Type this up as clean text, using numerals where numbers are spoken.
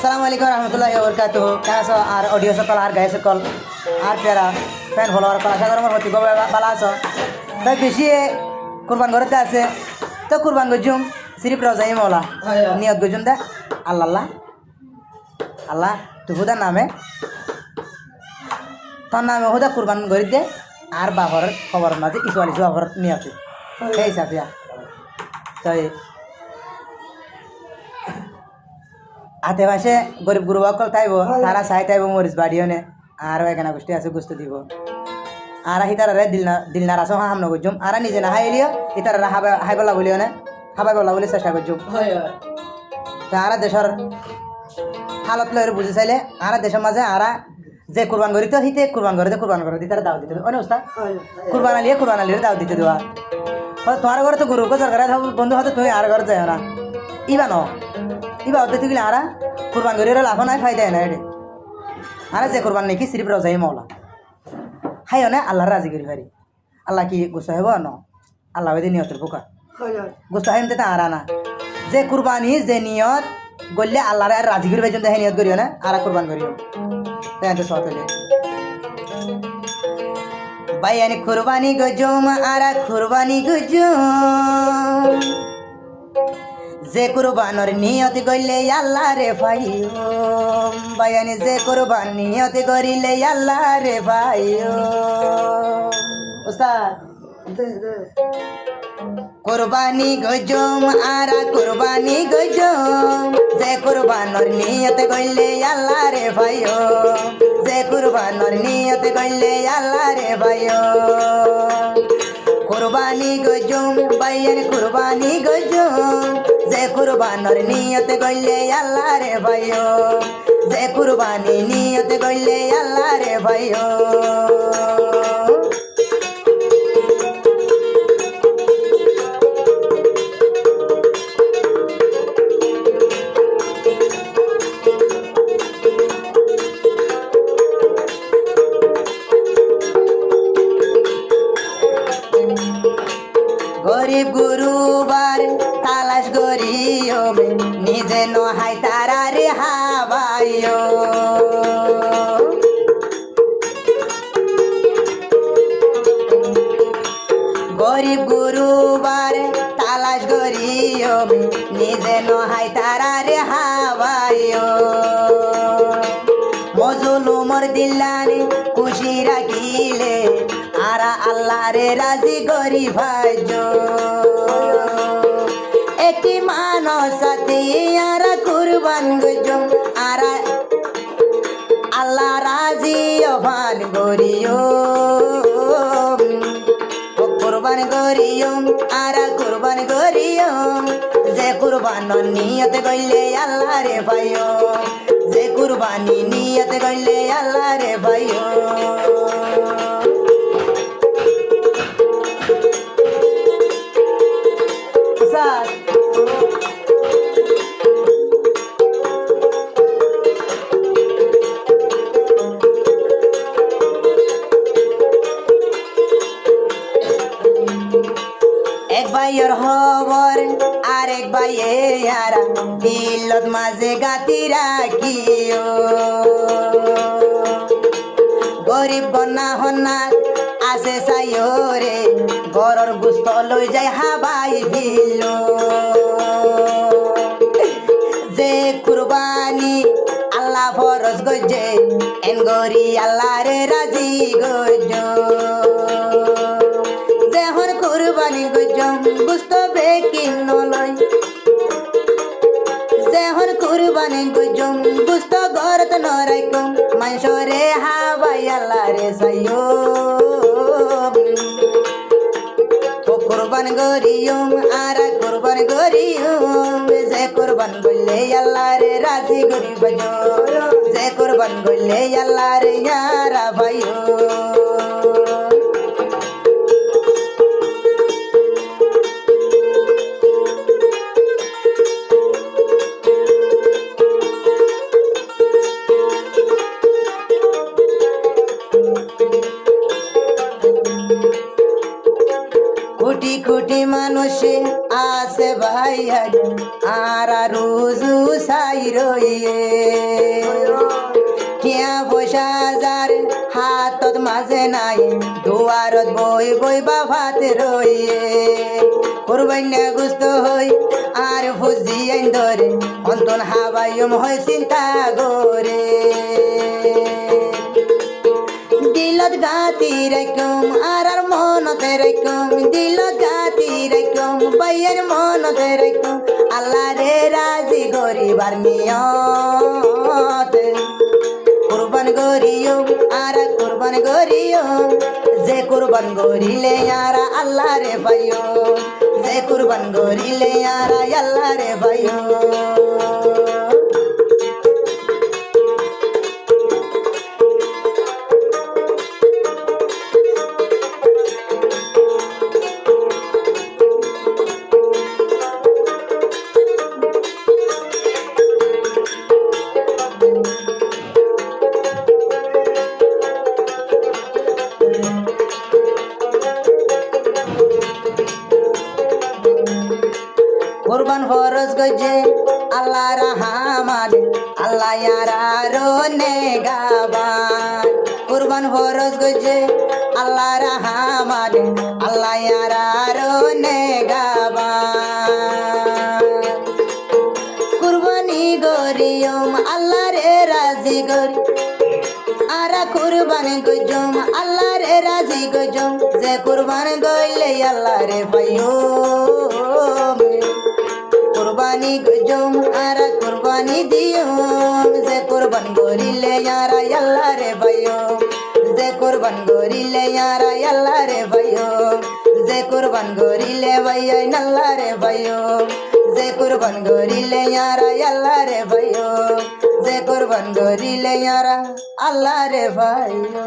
Assalamualaikum warahmatullahi wabarakatuh. Kaso ar audio সকল আর গায়ে সকল আর প্যারা ফ্যান ফলোয়ার কল আশা করম হতি গবে বালা আছো তাই বেশি কুরবান করতে আছে তো কুরবান গজুম সিরিপ রাজাই মাওলা নিয়ত গজুম দা আল্লাহ আল্লাহ তুহুদা নামে তার নামে হুদা কুরবান করি দে আর বাবার খবর মাঝে ইসওয়ালি বাবার নিয়ত এই সাফিয়া তাই হাতে পাশে গরিব গুরু সকল তাইব তারা চাই তাইব মরিচ বাড়িও নে আর এখানে গোষ্ঠী আছে গোষ্ঠ দিব আর হিতারে দিলনার আসো হাম নগজুম আর নিজে না হাইলিও হিতারে হাইবলা বলিও নে হাবাই বলা বলে চেষ্টা করজুম তা আর দেশের হালত লয়ের বুঝে চাইলে আর দেশের মাঝে আর যে কুরবান করি তো হিতে কুরবান করে তারা দাও দিতে অনেক অবস্থা কুরবান আলিয়ে দাও দিতে দেওয়া তোমার ঘরে তো গুরু গোচর করে বন্ধু হয়তো তুমি আর ঘরে যায় না ইবা ন ইবা হতে তুই আর কুরবান করি লাভ নাই ফায়দা নাই রে আর যে কুরবান নাকি সিরিপ রাজাই মাওলা হাই না আল্লাহর রাজি করি পারি আল্লাহ কি গুসা হব ন আল্লাহ ওই নিয়তের পোকা গুসা হাইম তে আর না যে কুরবানি যে নিয়ত গললে আল্লাহর আর রাজি করি পাই হে নিয়ত করিও না আর কুরবান করিও তাই তো সতলে বাইয়ানি কুরবানি গজুম আর কুরবানি গজুম যে কুরবানর নিয়ত গইলে আল্লাহ রে ভাইও বাইয়ানি যে কুরবান নিয়ত করিলে আল্লাহ রে ভাইও উস্তাদ কুরবানি গজুম আর কুরবানি গজুম যে কুরবানর নিয়ত গইলে আল্লাহ রে ভাইও যে কুরবানর নিয়ত গইলে আল্লাহ রে ভাইও কুরবানি গজুম বাইয়ের কুরবানি গজুম যে কুরবানর নিয়ত গইলে আল্লাহ রে ভাইও যে কুরবানি নিয়ত গইলে আল্লাহ রে ভাইও গরিব গুরুবার তালাশ গরিও নিজে নহাই তারা রে হাবাইও গরিব গুরুবার তালাশ গরিও নিজে নহাই তারা রে হাবাইও মজলুমর দিল্লারে খুশি রাখিলে আরা আল্লাহ রে রাজি গরি ভাইজো একটি মানস সাথে আরা কুরবান গজুম আরা আল্লাহ রাজি অভান গরিও কুরবান গরিও আরা কুরবান গরিও যে কুরবান নিয়ত গইলে আল্লাহ রে ভাইও যে কুরবানি নিয়ত গইলে আল্লাহ রে ভাইও এক ভাইয়ের খবর আরেক ভাইয়ে আর দিলত মাঝে গাতি রাখিও গরিব বন্যা হন্না আছে চাইও রে গরর গুস্ত লই যায় হাবাই দিল যে কুরবানি আল্লাহ ফরজ গজে এন গরি আল্লাহ রে রাজি গজ যেহন কুরবানি গজম গুস্ত বেকিন নলয় যেহন কুরবানি গজম গুস্ত গরত নরাইকম মানসরে হাবাই আল্লাহ রে সাইও কুরবান গরিয়ম আর কুরবান গরিয়ম যে কুরবান বললে আল্লাহ রে রাজি গরি বাজো যে কুরবান বললে আল্লাহ রে ইয়ারা ভাইও কোটি কোটি মানুষে আজ আছে ভাইয়া আর রুজু সাই রইয়ে কিয়া পয়সা যার হাতত মাঝে নাই দুয়ারত বই বই বা ভাত রইয়ে কুরবাইনা গুস্ত হই আর ফুজি আইন ধরে অন্তন হাবাইম হয় চিন্তা করে দিলত গাতি রাখম আর মনতে রাখম দিলত গাতি রাখম বাইয়ের মনতে রাখম আল্লাহ রে রাজি গরিবার নিয়ত কুরবান গরিও আর কুরবান গরিও যে কুরবান গরিলে আর আল্লাহ রে ভাইও যে কুরবান গরিলে আর আল্লাহ রে ভাইও কুরবান ফরজ গজে আল্লাহ রাহমান আল্লাহ ইয়ারারো নেগাবান কুরবান ফরজ গজে আল্লাহ রাহমান আল্লাহ ইয়ারারো নেগাবান কুরবানি গরিয়ম আল্লাহ রে রাজি গরি আরা কুরবান গজম আল্লাহ রে রাজি গজম যে কুরবান গইলে আল্লাহ রে পাইও কুরবানি গজম আরা কুরবানি দিও যে কুরবান গরিলে আরা আল্লাহ রে ভাইও যে কুরবান গরিলে আরা আল্লাহ রে ভাইও যে কুরবান গরিলে ভাইয়া আল্লাহ রে ভাইও যে কুরবান গরিলে আরা আল্লাহ রে ভাইও যে কুরবান গরিলে আরা আল্লাহ রে ভাইও